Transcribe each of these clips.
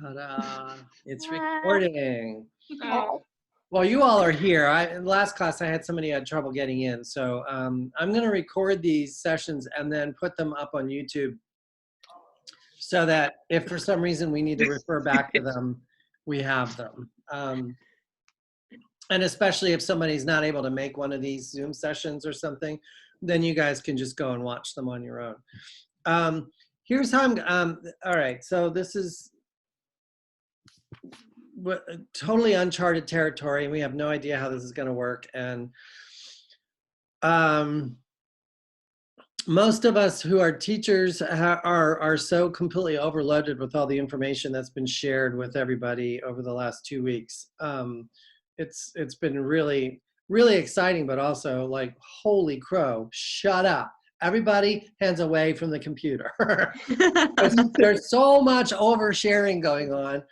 Ta-da! It's Ah. recording. Oh. Well, you all are here. In last class, I had somebody who had trouble getting in. So I'm going to record these sessions and then put them up on YouTube so that if for some reason we need to refer back to them, we have them. And especially if somebody's not able to make one of these Zoom sessions or something, then you guys can just go and watch them on your own. Here's how all right, so this is totally uncharted territory, and we have no idea how this is going to work. And most of us who are teachers are so completely overloaded with all the information that's been shared with everybody over the last 2 weeks. It's been really exciting, but also like, holy crow, shut up. Everybody hands away from the computer. There's so much oversharing going on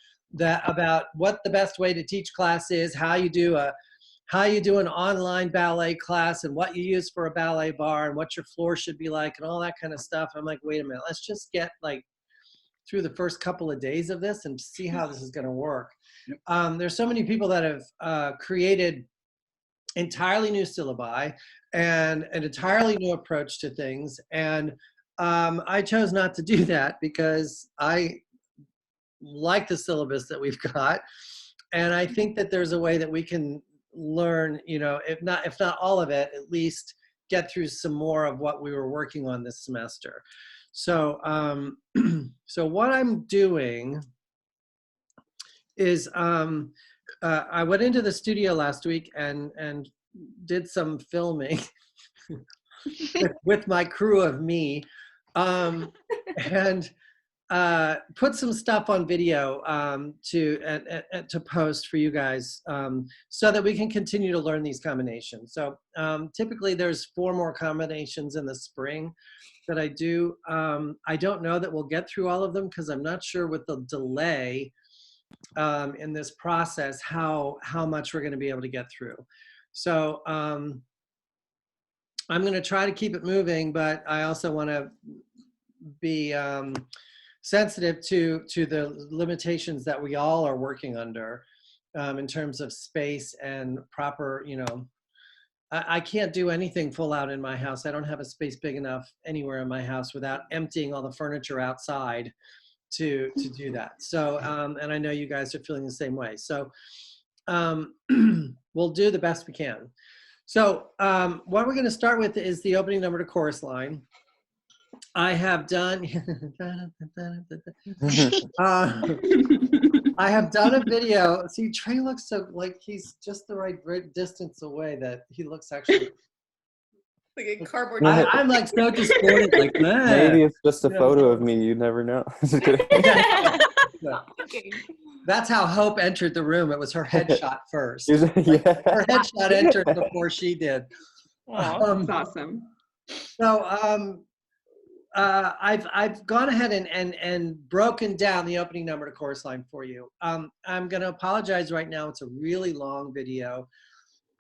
about what the best way to teach class is, how you do an online ballet class, and what you use for a ballet bar, and what your floor should be like, and all that kind of stuff. I'm like, wait a minute, let's just get like through the first couple of days of this and see how this is going to work. There's so many people that have created entirely new syllabi and an entirely new approach to things, and I chose not to do that because I like the syllabus that we've got, and I think that there's a way that we can learn, if not all of it, at least get through some more of what we were working on this semester. So so what I'm doing is I went into the studio last week and did some filming with my crew of me, and put some stuff on video to post for you guys, so that we can continue to learn these combinations. So typically there's 4 more combinations in the spring that I do. I don't know that we'll get through all of them because I'm not sure with the delay in this process how much we're going to be able to get through. So I'm going to try to keep it moving, but I also want to be sensitive to the limitations that we all are working under in terms of space and proper, I can't do anything full out in my house. I don't have a space big enough anywhere in my house without emptying all the furniture outside to do that. So, and I know you guys are feeling the same way. So we'll do the best we can. So what we're going to start with is the opening number to chorus line. I have done I have done a video. See, Trey looks so like he's just the right distance away that he looks actually like a cardboard. I'm like so disappointed. Like, man. Maybe it's just a photo of me. You never know. That's how Hope entered the room. It was her headshot first. Yeah. Her headshot entered before she did. Oh, that's awesome. So I've gone ahead and broken down the opening number to chorus line for you. I'm going to apologize right now. It's a really long video,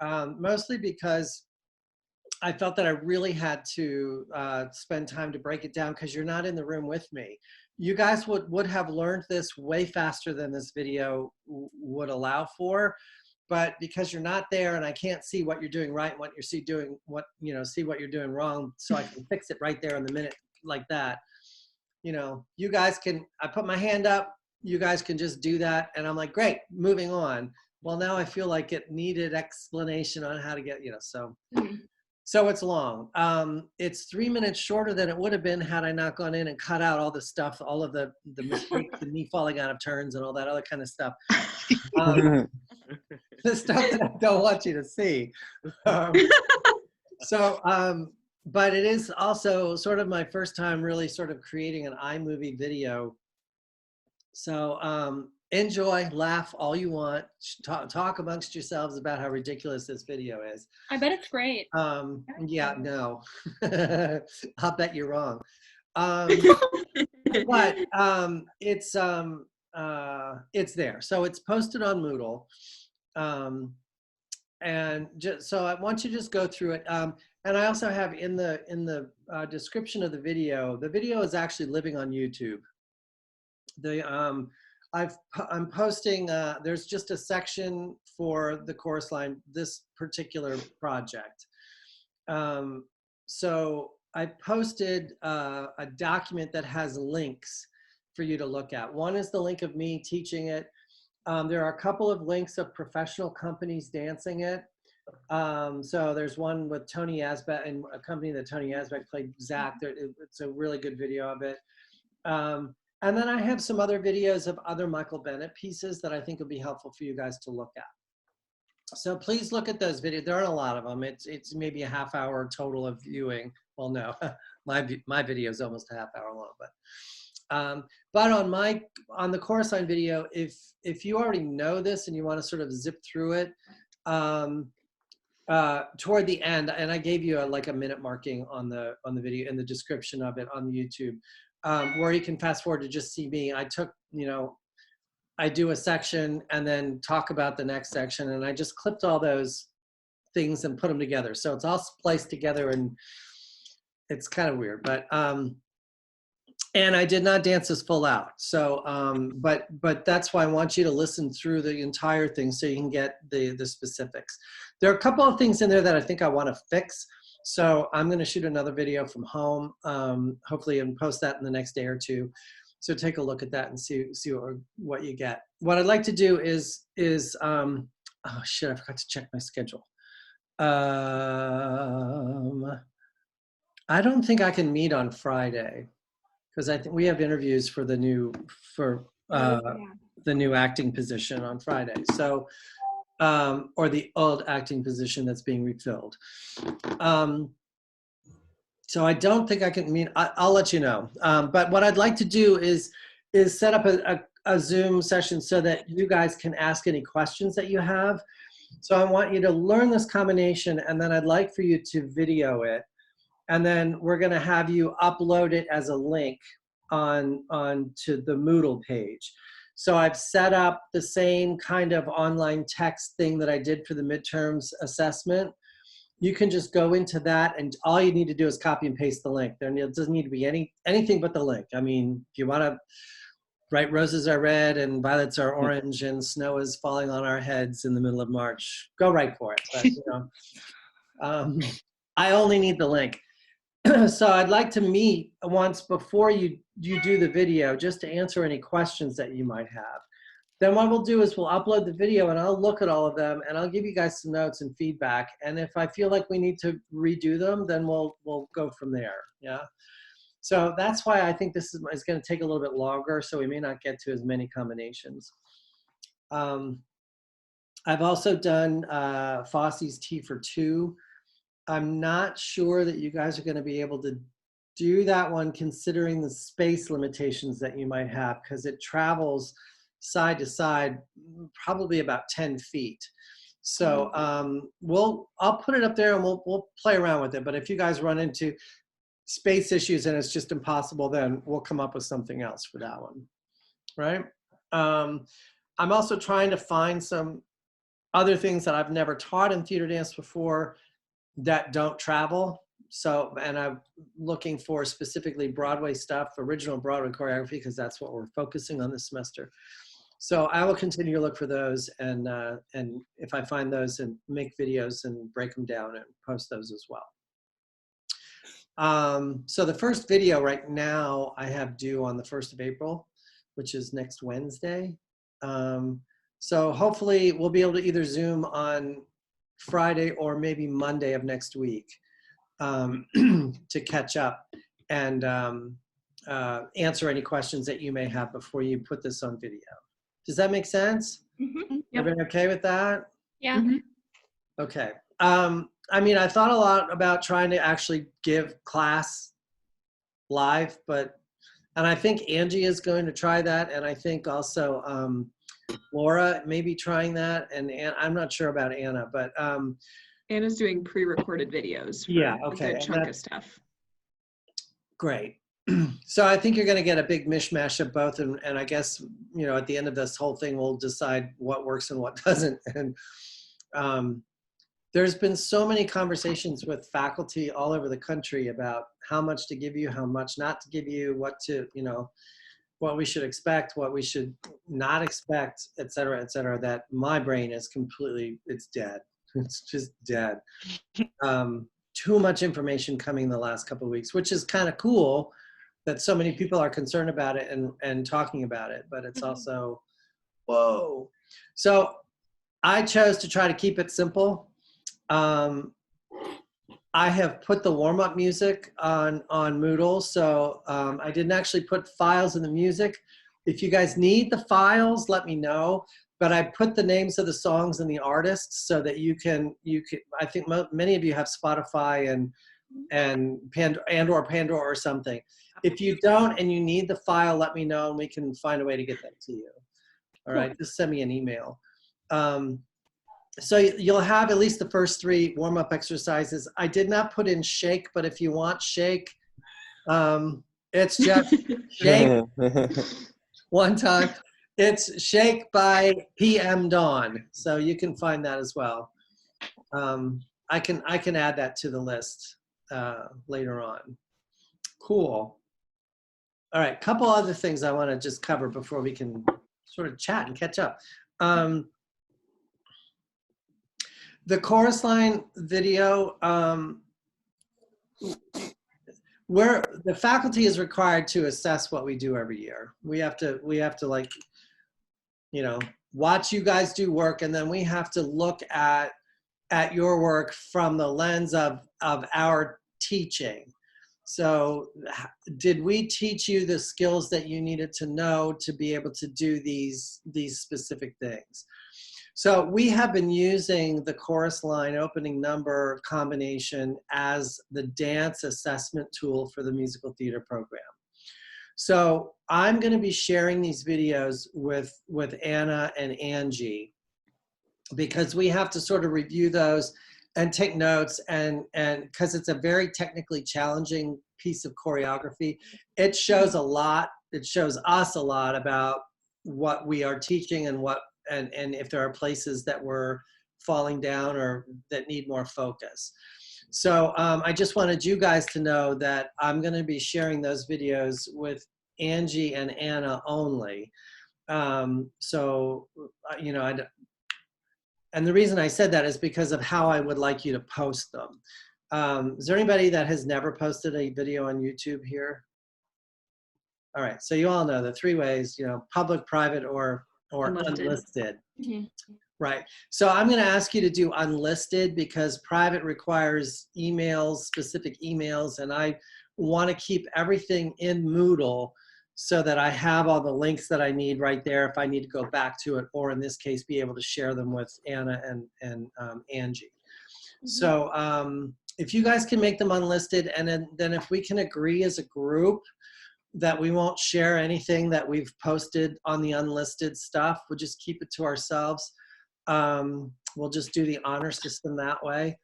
mostly because I felt that I really had to spend time to break it down because you're not in the room with me. You guys would have learned this way faster than this video would allow for, but because you're not there and I can't see what you're doing right and what you're doing what you're doing wrong, so I can fix it right there in the minute like that. You guys can, I put my hand up, you guys can just do that, and I'm like, great, moving on. Well, now I feel like it needed explanation on how to get, So it's long. It's 3 minutes shorter than it would have been had I not gone in and cut out all the stuff, all of the mistakes, and me falling out of turns and all that other kind of stuff. The stuff that I don't want you to see. But it is also sort of my first time really sort of creating an iMovie video. So enjoy, laugh all you want, talk amongst yourselves about how ridiculous this video is. I bet it's great. Yeah, no, I'll bet you're wrong. But it's there. So it's posted on Moodle. And so I want you to just go through it. And I also have in the description of the video is actually living on YouTube. I'm posting, there's just a section for the Chorus Line, this particular project. So I posted a document that has links for you to look at. One is the link of me teaching it. There are a couple of links of professional companies dancing it. So there's one with Tony Asbeck and a company that Tony Asbeck played, Zach. It's a really good video of it. And then I have some other videos of other Michael Bennett pieces that I think will be helpful for you guys to look at. So please look at those videos. There aren't a lot of them. It's maybe a half hour total of viewing. Well, no, my video is almost a half hour long, but on the Chorus Line video, if you already know this and you want to sort of zip through it, toward the end, and I gave you like a minute marking on the video in the description of it on YouTube, where you can fast forward to just see me. I took, I do a section and then talk about the next section, and I just clipped all those things and put them together. So it's all spliced together, and it's kind of weird, but and I did not dance this full out. So, but that's why I want you to listen through the entire thing so you can get the specifics. There are a couple of things in there that I think I want to fix. So I'm going to shoot another video from home, hopefully, and post that in the next day or two. So take a look at that and see what you get. What I'd like to do is oh shit, I forgot to check my schedule. I don't think I can meet on Friday, because I think we have interviews for the new the new acting position on Friday. So, or the old acting position that's being refilled. So I don't think I can meet. I'll let you know. But what I'd like to do is set up a Zoom session so that you guys can ask any questions that you have. So I want you to learn this combination, and then I'd like for you to video it. And then we're going to have you upload it as a link on to the Moodle page. So I've set up the same kind of online text thing that I did for the midterms assessment. You can just go into that, and all you need to do is copy and paste the link. There doesn't need to be anything but the link. I mean, if you want to write roses are red and violets are orange and snow is falling on our heads in the middle of March, go right for it. But, I only need the link. So I'd like to meet once before you do the video, just to answer any questions that you might have. Then what we'll do is we'll upload the video, and I'll look at all of them, and I'll give you guys some notes and feedback. And if I feel like we need to redo them, then we'll go from there. Yeah. So that's why I think this is going to take a little bit longer. So we may not get to as many combinations. I've also done Fosse's Tea for Two. I'm not sure that you guys are going to be able to do that one, considering the space limitations that you might have, because it travels side to side probably about 10 feet. So I'll put it up there, and we'll play around with it. But if you guys run into space issues and it's just impossible, then we'll come up with something else for that one, right? I'm also trying to find some other things that I've never taught in theater dance before that don't travel. So, and I'm looking for specifically Broadway stuff, original Broadway choreography, because that's what we're focusing on this semester. So I will continue to look for those, and if I find those, and make videos and break them down and post those as well. So the first video right now I have due on the 1st of April, which is next Wednesday. So hopefully we'll be able to either Zoom on Friday or maybe Monday of next week to catch up and answer any questions that you may have before you put this on video. Does that make sense? Mm-hmm. Yep. Everybody okay with that? Yeah. Mm-hmm. Okay. I mean, I thought a lot about trying to actually give class live, and I think Angie is going to try that, and I think also Laura may be trying that, and I'm not sure about Anna, but Anna's doing pre-recorded videos for a good chunk of stuff. Great. So I think you're going to get a big mishmash of both, and I guess, at the end of this whole thing, we'll decide what works and what doesn't. And there's been so many conversations with faculty all over the country about how much to give you, how much not to give you, what to, what we should expect, what we should not expect, et cetera, that my brain is completely, it's dead. It's just dead. Too much information coming the last couple of weeks, which is kind of cool that so many people are concerned about it and talking about it, but it's also, whoa. So I chose to try to keep it simple. I have put the warm-up music on Moodle, so I didn't actually put files in the music. If you guys need the files, let me know. But I put the names of the songs and the artists so that you can. I think many of you have Spotify and Pandora or something. If you don't and you need the file, let me know and we can find a way to get that to you. All right, just send me an email. So you'll have at least the first 3 warm-up exercises. I did not put in shake, but if you want shake, it's just shake one time. It's Shake by PM Dawn. So you can find that as well. I can add that to the list later on. Cool. All right, couple other things I want to just cover before we can sort of chat and catch up. The chorus line video, where the faculty is required to assess what we do every year. We have to like, you know, watch you guys do work, and then we have to look at your work from the lens of our teaching. So did we teach you the skills that you needed to know to be able to do these specific things? So we have been using the chorus line opening number combination as the dance assessment tool for the musical theater program. So I'm going to be sharing these videos with Anna and Angie because we have to sort of review those and take notes, and because it's a very technically challenging piece of choreography. It shows a lot. It shows us a lot about what we are teaching and and if there are places that we're falling down or that need more focus. So I just wanted you guys to know that I'm going to be sharing those videos with Angie and Anna only. So, you know, and the reason I said that is because of how I would like you to post them. Is there anybody that has never posted a video on YouTube here? All right, so you all know the 3 ways, you know, public, private, or unlisted. Right. So I'm going to ask you to do unlisted because private requires emails, specific emails, and I want to keep everything in Moodle so that I have all the links that I need right there if I need to go back to it, or in this case, be able to share them with Anna and Angie. So if you guys can make them unlisted, and then if we can agree as a group that we won't share anything that we've posted on the unlisted stuff, we'll just keep it to ourselves. We'll just do the honor system that way.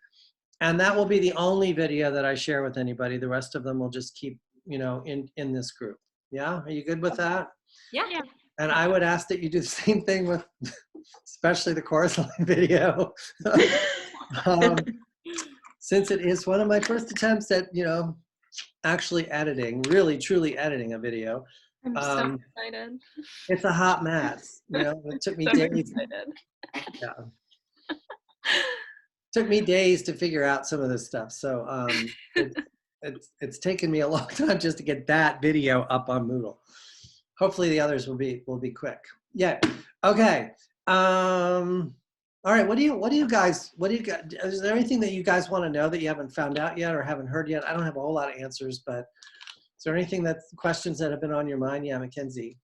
And that will be the only video that I share with anybody. The rest of them will just keep, you know, in this group. Yeah, are you good with that? Yeah. And I would ask that you do the same thing with, especially the chorus line video. Since it is one of my first attempts at, you know, actually editing, really, truly editing a video. I'm so excited. It's a hot mess. You know, it took me days. Yeah. Took me days to figure out some of this stuff. So it's taken me a long time just to get that video up on Moodle. Hopefully the others will be quick. Yeah. Okay. All right. What do you guys? Is there anything that you guys want to know that you haven't found out yet or haven't heard yet? I don't have a whole lot of answers, but is there anything questions that have been on your mind? Yeah, Mackenzie.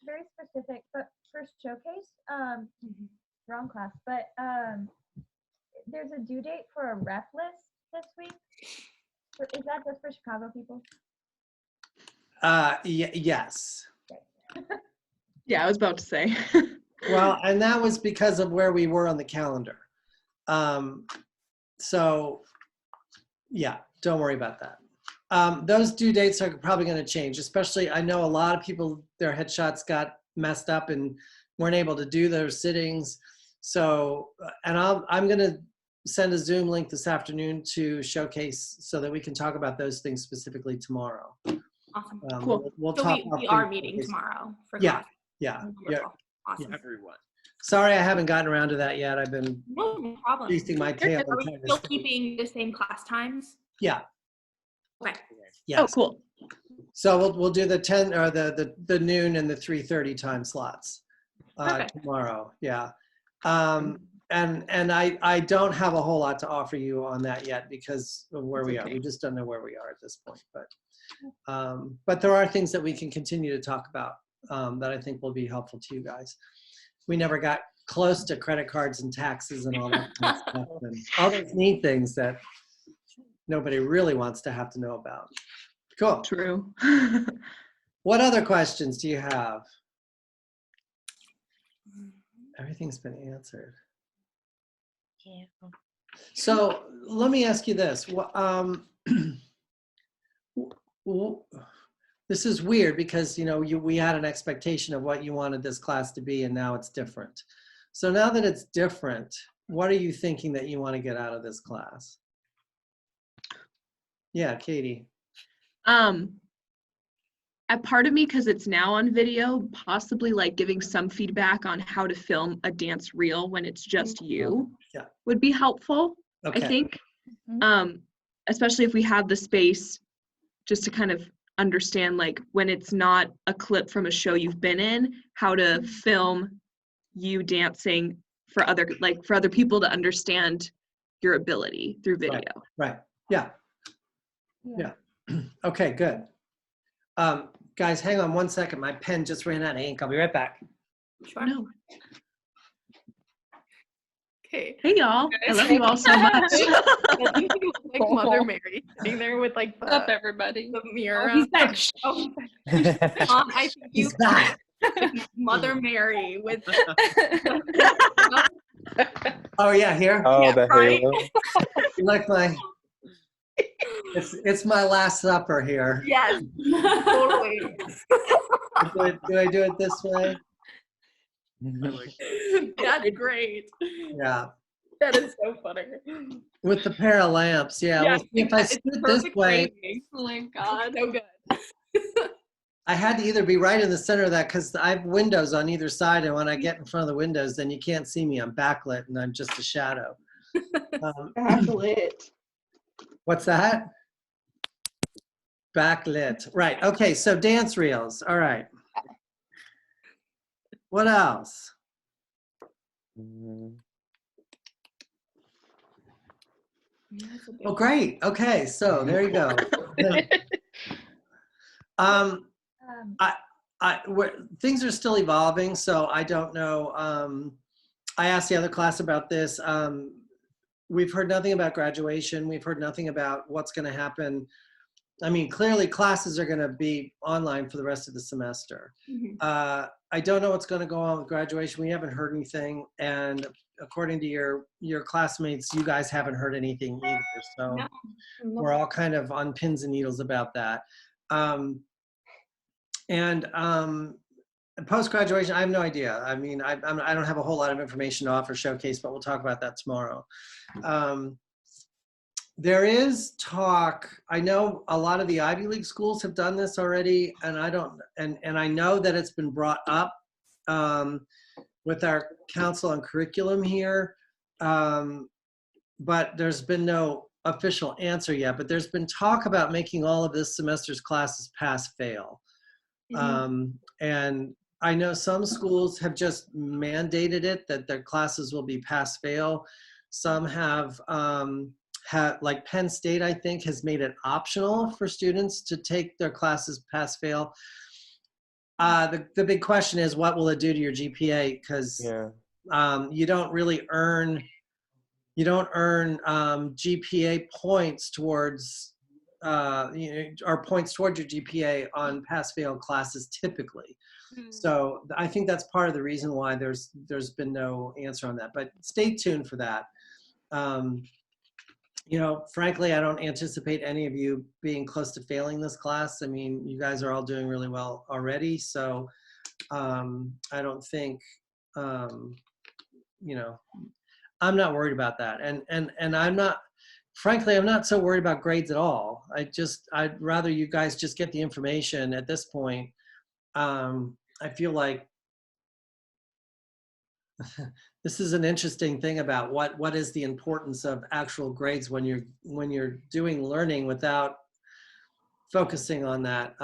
Very specific, but for Showcase, wrong class, but there's a due date for a rep list this week. Is that just for Chicago people? Yes. Yeah, I was about to say. Well, and that was because of where we were on the calendar. So yeah, don't worry about that. Those due dates are probably going to change, especially I know a lot of people, their headshots got messed up and weren't able to do their sittings. So, and I'm going to send a Zoom link this afternoon to Showcase so that we can talk about those things specifically tomorrow. Awesome. Cool. We'll So talk. we are meeting tomorrow for Yeah, class. yeah, yeah. Wonderful. Awesome. Everyone. Sorry, I haven't gotten around to that yet. I've been No problem. feasting my tail. Are and we trying to still stay- keeping the same class times? Yeah. Okay. Yes. Oh, cool. So we'll do the 10 or the noon and the 3:30 time slots Perfect. tomorrow. Yeah. And I don't have a whole lot to offer you on that yet because of where That's we are. okay. We just don't know where we are at this point. But there are things that we can continue to talk about that I think will be helpful to you guys. We never got close to credit cards and taxes and all that kind of stuff and all those neat things that nobody really wants to have to know about. Cool. True. What other questions do you have? Everything's been answered. Yeah. So let me ask you this. This is weird because, you know, we had an expectation of what you wanted this class to be, and now it's different. So now that it's different, what are you thinking that you want to get out of this class? Yeah, Katie. A part of me, because it's now on video, possibly like giving some feedback on how to film a dance reel when it's just you Yeah. would be helpful, Okay. I think. Mhm. Especially if we have the space just to kind of understand, like, when it's not a clip from a show you've been in, how to film you dancing for other people to understand your ability through video. Right. Yeah. Yeah. Okay, good. Guys, hang on one second. My pen just ran out of ink. I'll be right back. Sure. No. Okay. Hey, y'all. I Guys. love you all so much. I think you look like Mother Mary sitting there with like What's up, the everybody? mirror. Oh, he's up. back. Oh, he's back. I think you He's back. Mother Mary with Oh yeah, here. Oh, Yeah, the right? halo. You like my it's my last supper here. yes, totally. Do I do it this way? That's great. Yeah. That is so funny. With the pair of lamps. Yeah. Well, see, if I it's scoot this perfect way, framing. Oh my god. So good. I had to either be right in the center of that because I have windows on either side, and when I get in front of the windows, then you can't see me. I'm backlit and I'm just a shadow. Backlit. What's that? Backlit. Right. Okay. So dance reels. All right. What else? Oh, great. Okay. So there you go. Things are still evolving, so I don't know. I asked the other class about this. We've heard nothing about graduation. We've heard nothing about what's going to happen. I mean, clearly classes are going to be online for the rest of the semester. Mhm. I don't know what's going to go on with graduation. We haven't heard anything. And according to your classmates, you guys haven't heard anything either. So No. we're all kind of on pins and needles about that. Post-graduation, I have no idea. I mean, I don't have a whole lot of information to offer Showcase, but we'll talk about that tomorrow. There is talk. I know a lot of the Ivy League schools have done this already, and I know that it's been brought up with our council on curriculum here, but there's been no official answer yet. But there's been talk about making all of this semester's classes pass-fail. And I know some schools have just mandated it, that their classes will be pass-fail. Some have, like Penn State, I think, has made it optional for students to take their classes pass-fail. The big question is, what will it do to your GPA? Because you don't really earn, GPA points towards, or points towards your GPA on pass-fail classes typically. So I think that's part of the reason why there's been no answer on that. But stay tuned for that. Frankly, I don't anticipate any of you being close to failing this class. I mean, you guys are all doing really well already. So I don't think, I'm not worried about that. And I'm not, frankly, I'm not so worried about grades at all. I'd rather you guys just get the information at this point. I feel like this is an interesting thing about what is the importance of actual grades when you're doing learning without focusing on that.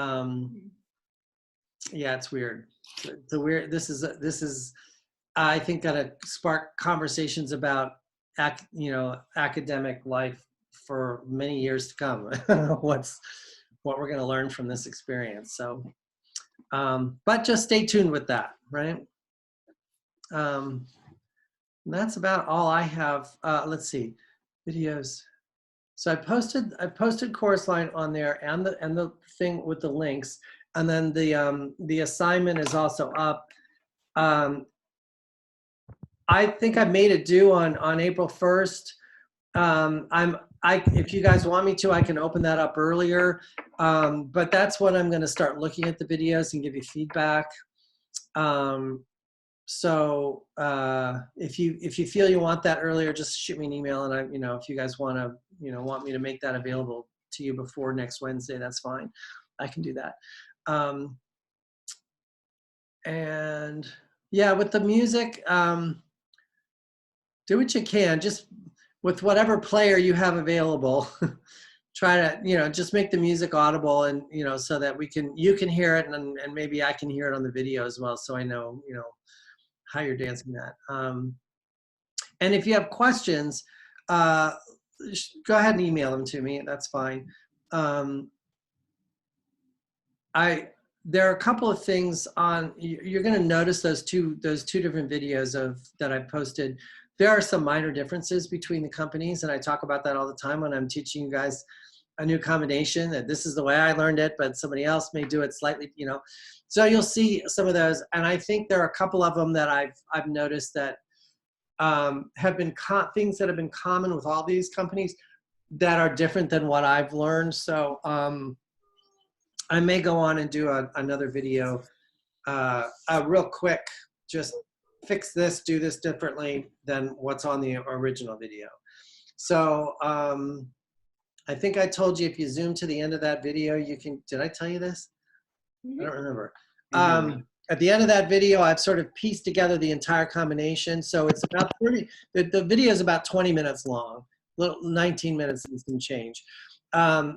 Yeah, it's weird. The weird. This is I think gonna spark conversations about academic life for many years to come. What we're gonna learn from this experience. So, but just stay tuned with that, right? And that's about all I have. Let's see, videos. So I posted Chorus Line on there and the thing with the links, and then the assignment is also up. I think I made it due on April 1st. If you guys want me to, I can open that up earlier. But that's when I'm going to start looking at the videos and give you feedback. So if you feel you want that earlier, just shoot me an email, and if you guys want me to make that available to you before next Wednesday, that's fine. I can do that. And yeah, with the music, do what you can, just with whatever player you have available. Try to, just make the music audible, and, so that you can hear it, and maybe I can hear it on the video as well. So I know, how you're dancing that. And if you have questions, go ahead and email them to me. That's fine. There are a couple of things you're going to notice those two different videos that I posted. There are some minor differences between the companies, and I talk about that all the time when I'm teaching you guys a new combination, that this is the way I learned it, but somebody else may do it slightly, So you'll see some of those, and I think there are a couple of them that I've noticed that have been things that have been common with all these companies that are different than what I've learned. So I may go on and do another video, real quick, just fix this, do this differently than what's on the original video. So I think I told you, if you zoom to the end of that video, you can, did I tell you this? I don't remember. At the end of that video, I've sort of pieced together the entire combination. So it's about 30, the video is about 20 minutes long, 19 minutes and some change.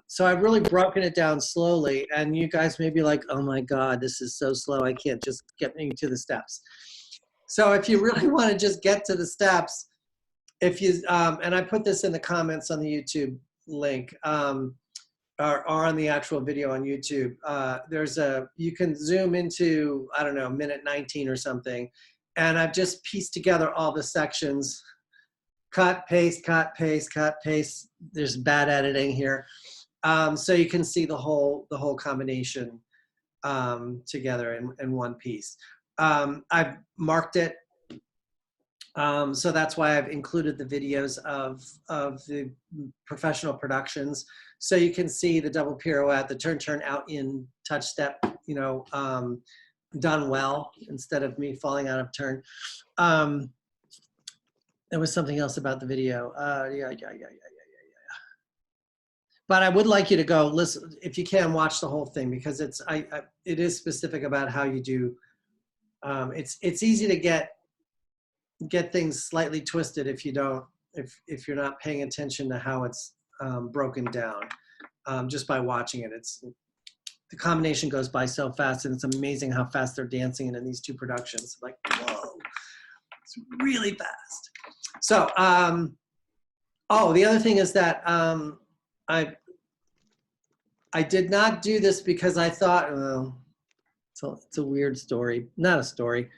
So I've really broken it down slowly, and you guys may be like, oh my God, this is so slow. I can't just get me to the steps. So if you really want to just get to the steps, and I put this in the comments on the YouTube link, or on the actual video on YouTube, you can zoom into, I don't know, minute 19 or something. And I've just pieced together all the sections, cut, paste, cut, paste, cut, paste. There's bad editing here. So you can see the whole combination together in one piece. I've marked it. So that's why I've included the videos of the professional productions. So you can see the double pirouette, the turn out in touch step, done well instead of me falling out of turn. There was something else about the video. Yeah. But I would like you to go listen, if you can, watch the whole thing, because it is specific about how you do. It's easy to get things slightly twisted if you're not paying attention to how it's broken down, just by watching it. The combination goes by so fast, and it's amazing how fast they're dancing in these two productions. Like, whoa, it's really fast. So, the other thing is that I did not do this because I thought, it's a weird story, not a story.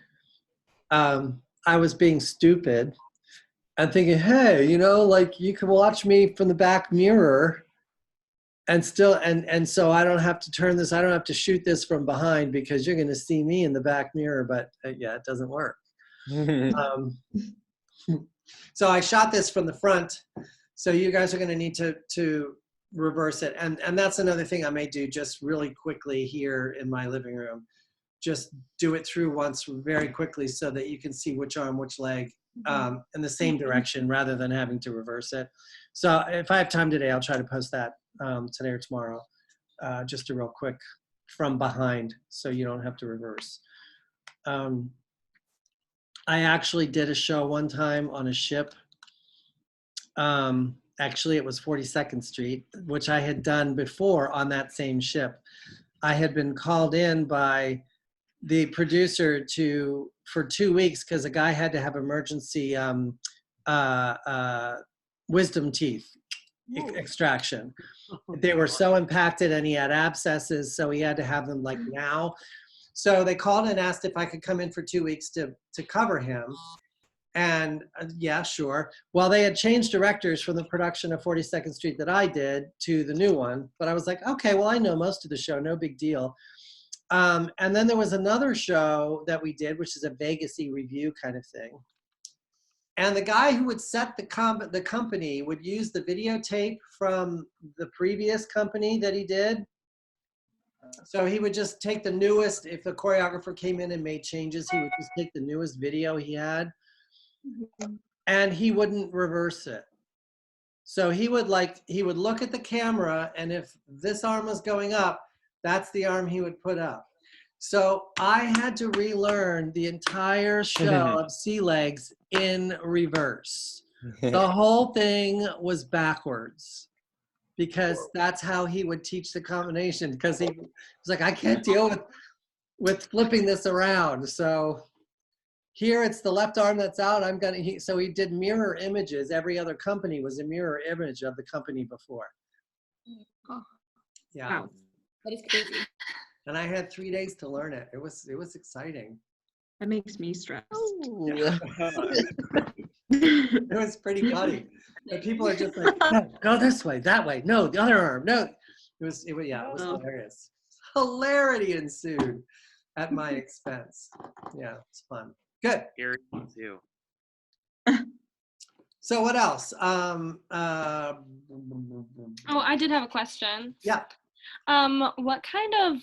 I was being stupid and thinking, hey, like, you can watch me from the back mirror and still, and so I don't have to turn this, I don't have to shoot this from behind because you're going to see me in the back mirror. But yeah, it doesn't work. So I shot this from the front. So you guys are going to need to reverse it. And that's another thing I may do just really quickly here in my living room. Just do it through once very quickly so that you can see which arm, which leg, in the same direction rather than having to reverse it. So if I have time today, I'll try to post that today or tomorrow. Just a real quick from behind so you don't have to reverse. I actually did a show one time on a ship. Actually, it was 42nd Street, which I had done before on that same ship. I had been called in by the producer for 2 weeks because a guy had to have emergency wisdom teeth extraction. They were so impacted and he had abscesses, so he had to have them like now. So they called and asked if I could come in for 2 weeks to cover him. And yeah, sure. Well, they had changed directors from the production of 42nd Street that I did to the new one. But I was like, okay, well, I know most of the show, no big deal. And then there was another show that we did, which is a Vegas-y review kind of thing. And the guy who would set the company would use the videotape from the previous company that he did. So he would just take the newest, if the choreographer came in and made changes, he would just take the newest video he had and he wouldn't reverse it. So he would look at the camera, and if this arm was going up, that's the arm he would put up. So I had to relearn the entire show of Sea Legs in reverse. The whole thing was backwards because that's how he would teach the combination, because he was like, I can't deal with flipping this around. So here it's the left arm that's out. So he did mirror images. Every other company was a mirror image of the company before. Oh. Yeah. Wow. That is crazy. And I had 3 days to learn it. It was exciting. That makes me stressed. Yeah. It was pretty funny. But people are just like, no, go this way, that way. No, the other arm. No. It was hilarious. Hilarity ensued at my expense. Yeah, it's fun. Good. Scary one too. So what else? Oh, I did have a question. Yeah. What kind of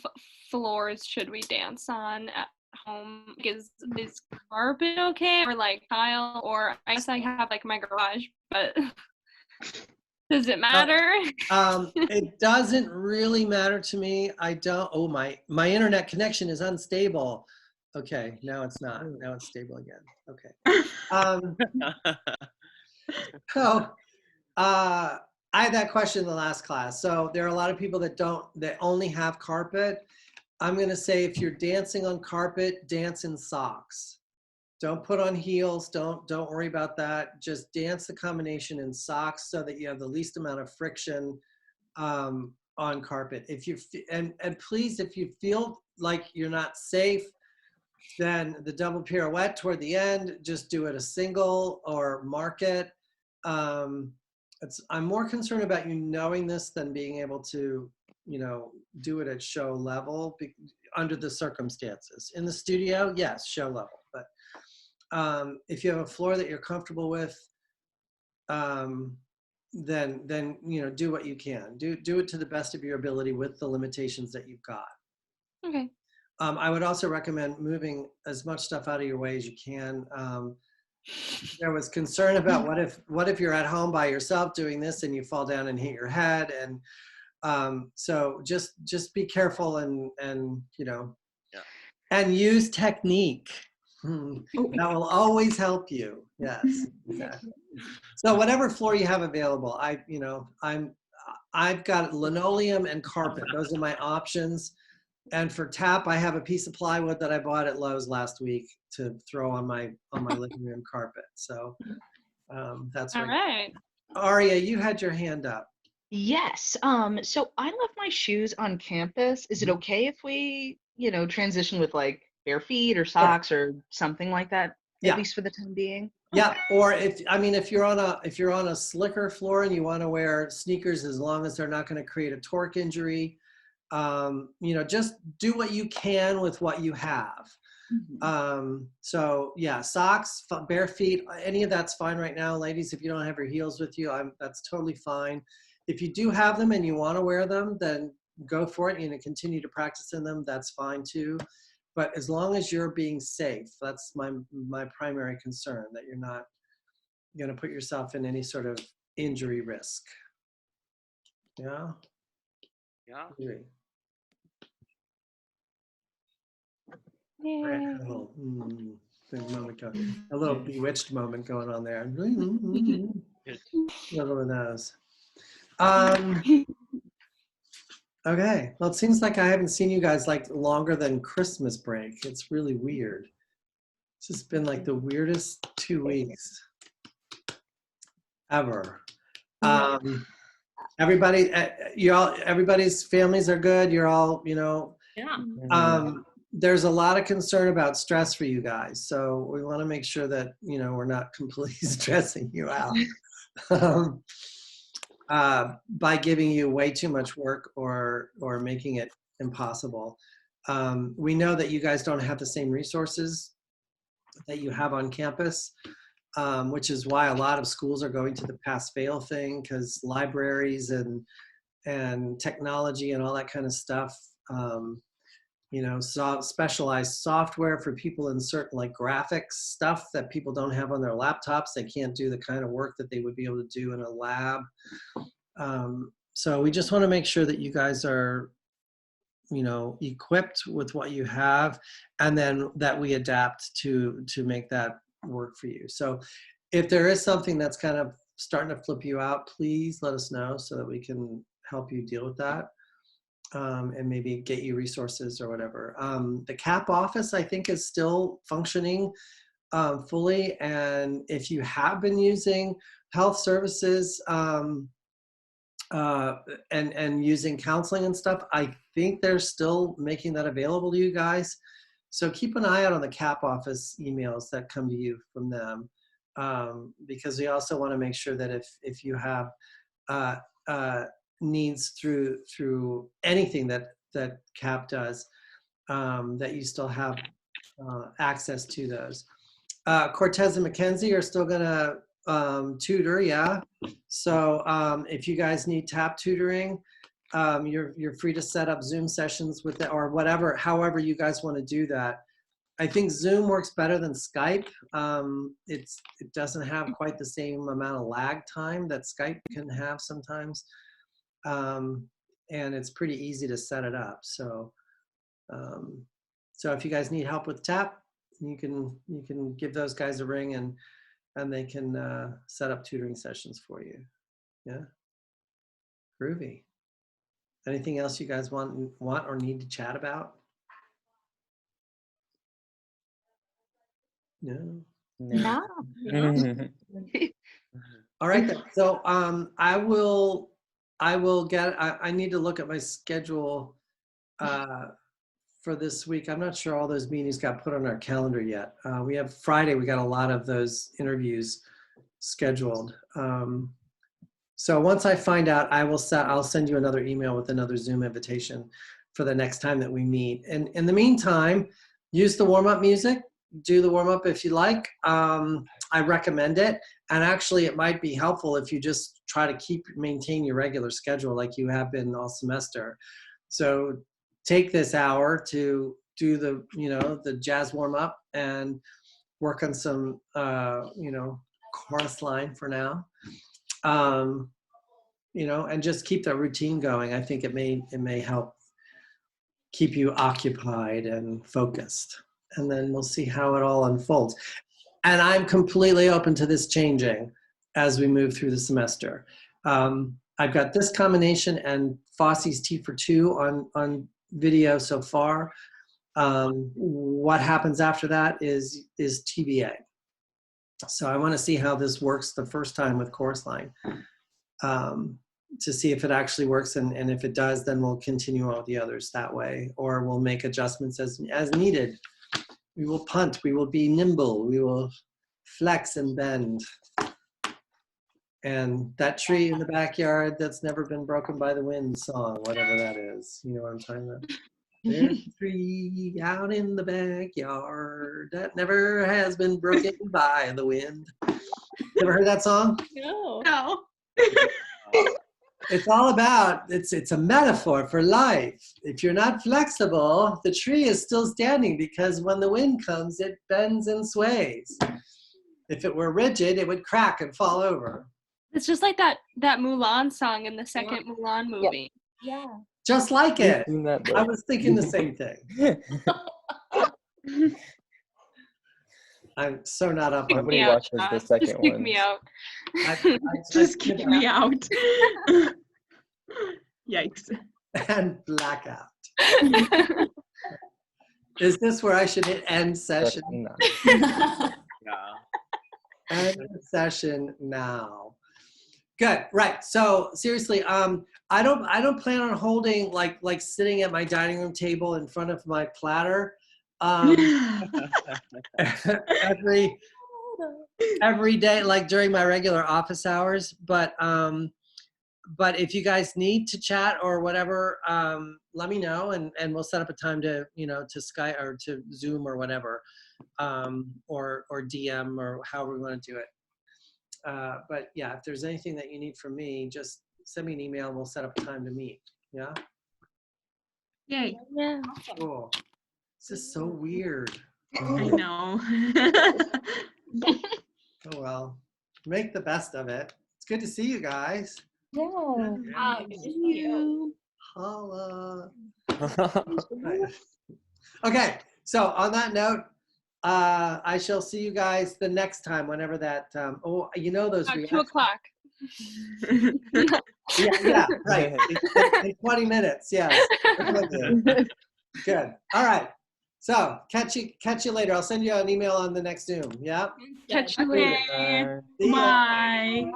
floors should we dance on at home? Is carpet okay, or like tile? Or I guess I have like my garage, but does it matter? It doesn't really matter to me. I don't. Oh, my internet connection is unstable. Okay, now it's not. Now it's stable again. Okay. So, I had that question in the last class. So there are a lot of people that only have carpet. I'm going to say if you're dancing on carpet, dance in socks. Don't put on heels. Don't worry about that. Just dance the combination in socks so that you have the least amount of friction on carpet. And please, if you feel like you're not safe, then the double pirouette toward the end, just do it a single or mark it. I'm more concerned about you knowing this than being able to, do it at show level under the circumstances. In the studio, yes, show level. But if you have a floor that you're comfortable with, then do what you can. Do it to the best of your ability with the limitations that you've got. Okay. I would also recommend moving as much stuff out of your way as you can. There was concern about what if you're at home by yourself doing this and you fall down and hit your head, and so just be careful and and use technique. That will always help you. Yes. Exactly. So whatever floor you have available, I've got linoleum and carpet. Those are my options. And for tap, I have a piece of plywood that I bought at Lowe's last week to throw on my living room carpet. So that's All right. Aria, you had your hand up. Yes. So I left my shoes on campus. Is it okay if we, transition with like bare feet or socks or something like that? Yeah. At least for the time being. Yeah. Or if you're on a slicker floor and you want to wear sneakers, as long as they're not going to create a torque injury. Just do what you can with what you have. So yeah, socks, bare feet, any of that's fine right now. Ladies, if you don't have your heels with you, that's totally fine. If you do have them and you want to wear them, then go for it. Continue to practice in them. That's fine too. But as long as you're being safe, that's my primary concern, that you're not going to put yourself in any sort of injury risk. Yeah? Yeah. Agree. Yay. A little, a little bewitched moment going on there. Little of those. Okay. Well, it seems like I haven't seen you guys like longer than Christmas break. It's really weird. It's just been like the weirdest 2 weeks ever. Everybody, everybody's families are good. You're all, Yeah. there's a lot of concern about stress for you guys. So we want to make sure that, we're not completely stressing you out by giving you way too much work or making it impossible. We know that you guys don't have the same resources that you have on campus, which is why a lot of schools are going to the pass-fail thing, because libraries and technology and all that kind of stuff, specialized software for people in certain like graphics stuff that people don't have on their laptops. They can't do the kind of work that they would be able to do in a lab. So we just want to make sure that you guys are, equipped with what you have, and then that we adapt to make that work for you. So if there is something that's kind of starting to flip you out, please let us know so that we can help you deal with that. And maybe get you resources or whatever. The CAP office, I think, is still functioning fully. And if you have been using health services and using counseling and stuff, I think they're still making that available to you guys. So keep an eye out on the CAP office emails that come to you from them, because we also want to make sure that if you have needs through anything that CAP does, that you still have access to those. Cortez and Mackenzie are still gonna tutor, yeah. So if you guys need TAP tutoring, you're free to set up Zoom sessions with it or whatever, however you guys want to do that. I think Zoom works better than Skype. It doesn't have quite the same amount of lag time that Skype can have sometimes. And it's pretty easy to set it up. So, so if you guys need help with TAP, you can give those guys a ring and they can set up tutoring sessions for you. Yeah, groovy. Anything else you guys want or need to chat about? No. No. All right then. So I need to look at my schedule for this week. I'm not sure all those meetings got put on our calendar yet. We have Friday, we got a lot of those interviews scheduled. So once I find out, I'll send you another email with another Zoom invitation for the next time that we meet. And in the meantime, use the warm-up music. Do the warm-up if you like. I recommend it. And actually, it might be helpful if you just try to maintain your regular schedule like you have been all semester. So take this hour to do the jazz warm-up and work on some, chorus line for now. And just keep that routine going. I think it may help keep you occupied and focused. And then we'll see how it all unfolds. And I'm completely open to this changing as we move through the semester. I've got this combination and Fosse's Tea for Two on video so far. What happens after that is TBA. So I want to see how this works the first time with Chorus Line, to see if it actually works. And if it does, then we'll continue on with the others that way, or we'll make adjustments as needed. We will punt, we will be nimble, we will flex and bend. And that tree in the backyard that's never been broken by the wind song, whatever that is. You know what I'm talking about? There's a tree out in the backyard that never has been broken by the wind. Ever heard that song? No. No. It's all about, it's a metaphor for life. If you're not flexible, the tree is still standing because when the wind comes, it bends and sways. If it were rigid, it would crack and fall over. It's just like that Mulan song in the second Mulan movie. Yeah. Just like it. Seen that I book. was thinking the same thing. I'm so not up on Nobody Me out, watches the John. second Just kick one. me out. Just kick me out. Yikes. and blackout. Is this where I should hit end session? Definitely not. End session now. Good. Right. So seriously, I don't plan on holding like sitting at my dining room table in front of my platter every day, like during my regular office hours. But if you guys need to chat or whatever, let me know and we'll set up a time to, to Skype or to Zoom or whatever, or DM or however we want to do it. But yeah, if there's anything that you need from me, just send me an email and we'll set up a time to meet. Yeah. Yay. Yeah. Cool. This is so weird. I know. Oh well, make the best of it. It's good to see you guys. Yeah. You. Holla. Okay, so on that note, I shall see you guys the next time, whenever that. Those. 2 o'clock. Yeah, right. In 20 minutes. Yes. Good. All right. So catch you later. I'll send you an email on the next Zoom. Yeah. Catch you later. Okay. See ya. Bye.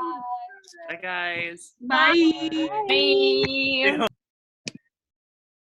Bye, guys. Bye. Bye.